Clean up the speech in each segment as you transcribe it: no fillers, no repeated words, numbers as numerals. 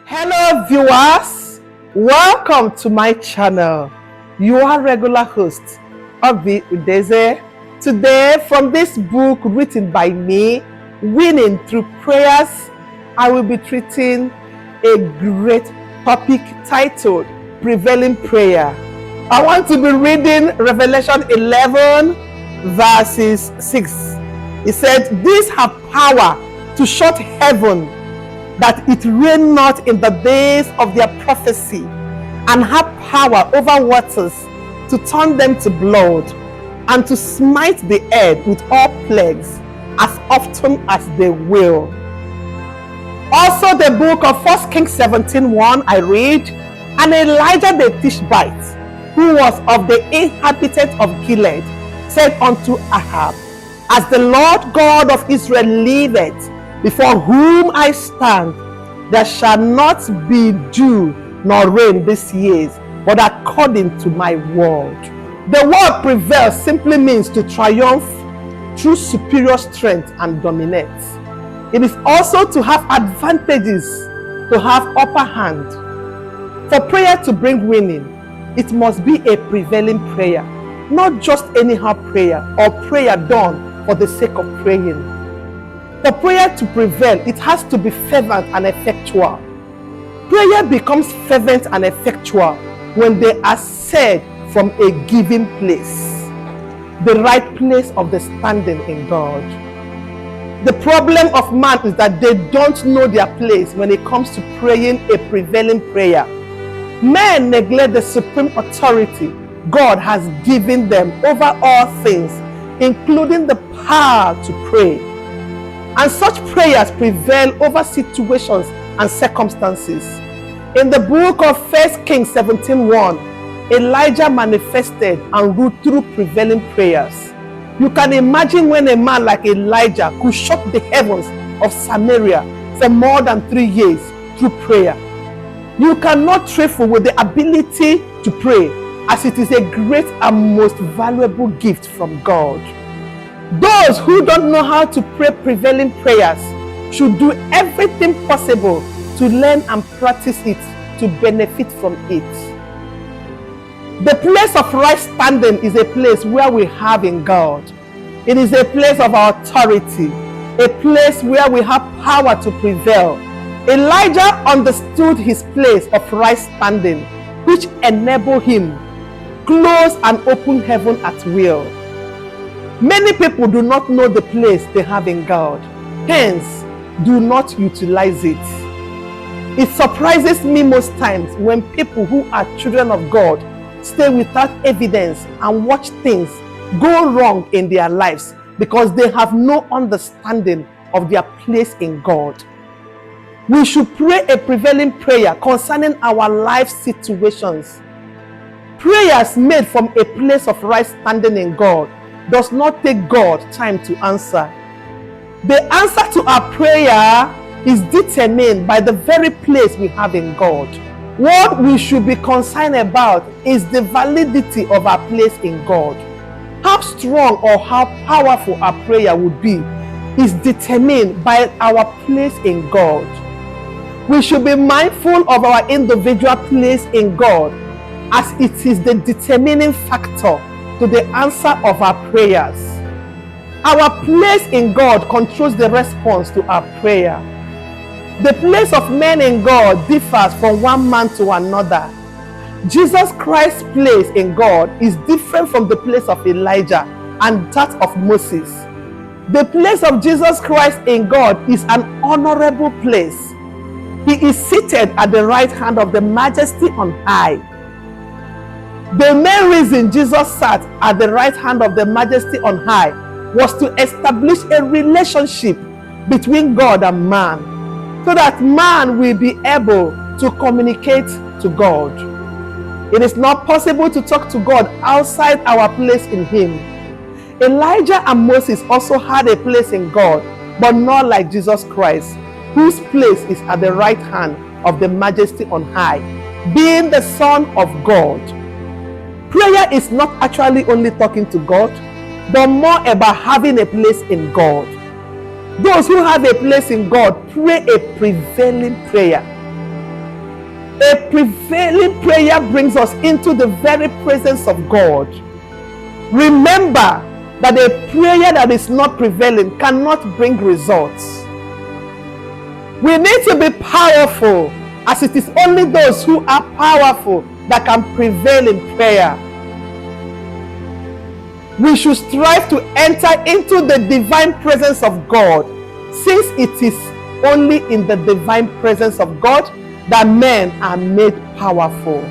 Hello viewers, welcome to my channel. You are regular host, Oby Udeze. Today from this book written by me, Winning Through Prayers, I will be treating a great topic titled Prevailing Prayer. I want to be reading Revelation 11 verses 6. It said, "These have power to shut heaven, that it rain not in the days of their prophecy, and have power over waters to turn them to blood, and to smite the earth with all plagues as often as they will." Also the book of 1 Kings 17:1, I read, "And Elijah the Tishbite, who was of the inhabitants of Gilead, said unto Ahab, As the Lord God of Israel liveth, before whom I stand, there shall not be dew nor rain this year, but according to my word." The word prevail simply means to triumph through superior strength and dominate. It is also to have advantages, to have upper hand. For prayer to bring winning, it must be a prevailing prayer, not just anyhow prayer or prayer done for the sake of praying. For prayer to prevail, it has to be fervent and effectual. Prayer becomes fervent and effectual when they are said from a given place, the right place of the standing in God. The problem of man is that they don't know their place when it comes to praying a prevailing prayer. Men neglect the supreme authority God has given them over all things, including the power to pray. And such prayers prevail over situations and circumstances. In the book of 1 Kings 17:1, Elijah manifested and ruled through prevailing prayers. You can imagine when a man like Elijah could shut the heavens of Samaria for more than 3 years through prayer. You cannot trifle with the ability to pray, as it is a great and most valuable gift from God. Those who don't know how to pray prevailing prayers should do everything possible to learn and practice it to benefit from it. The place of right standing is a place where we have in God. It is a place of our authority, a place where we have power to prevail. Elijah understood his place of right standing, which enabled him close and open heaven at will. Many people do not know the place they have in God, hence do not utilize it. It surprises me most times when people who are children of God stay without evidence and watch things go wrong in their lives because they have no understanding of their place in God. We should pray a prevailing prayer concerning our life situations. Prayers made from a place of right standing in God does not take God time to answer. The answer to our prayer is determined by the very place we have in God. What we should be concerned about is the validity of our place in God. How strong or how powerful our prayer would be is determined by our place in God. We should be mindful of our individual place in God, as it is the determining factor to the answer of our prayers. Our place in God controls the response to our prayer. The place of men in God differs from one man to another. Jesus Christ's place in God is different from the place of Elijah and that of Moses. The place of Jesus Christ in God is an honorable place. He is seated at the right hand of the Majesty on high. The main reason Jesus sat at the right hand of the Majesty on high was to establish a relationship between God and man, so that man will be able to communicate to God. It is not possible to talk to God outside our place in Him. Elijah and Moses also had a place in God, but not like Jesus Christ, whose place is at the right hand of the Majesty on high, being the Son of God. Prayer is not actually only talking to God, but more about having a place in God. Those who have a place in God pray a prevailing prayer. A prevailing prayer brings us into the very presence of God. Remember that a prayer that is not prevailing cannot bring results. We need to be powerful, as it is only those who are powerful that can prevail in prayer. We should strive to enter into the divine presence of God, since it is only in the divine presence of God that men are made powerful.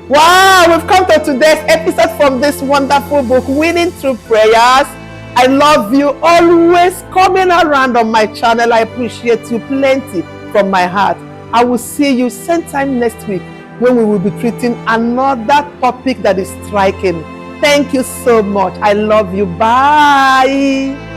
Wow, we've come to today's episode from this wonderful book, Winning Through Prayers. I love you, always coming around on my channel. I appreciate you plenty from my heart. I will see you same time next week when we will be treating another topic that is striking. Thank you so much. I love you. Bye.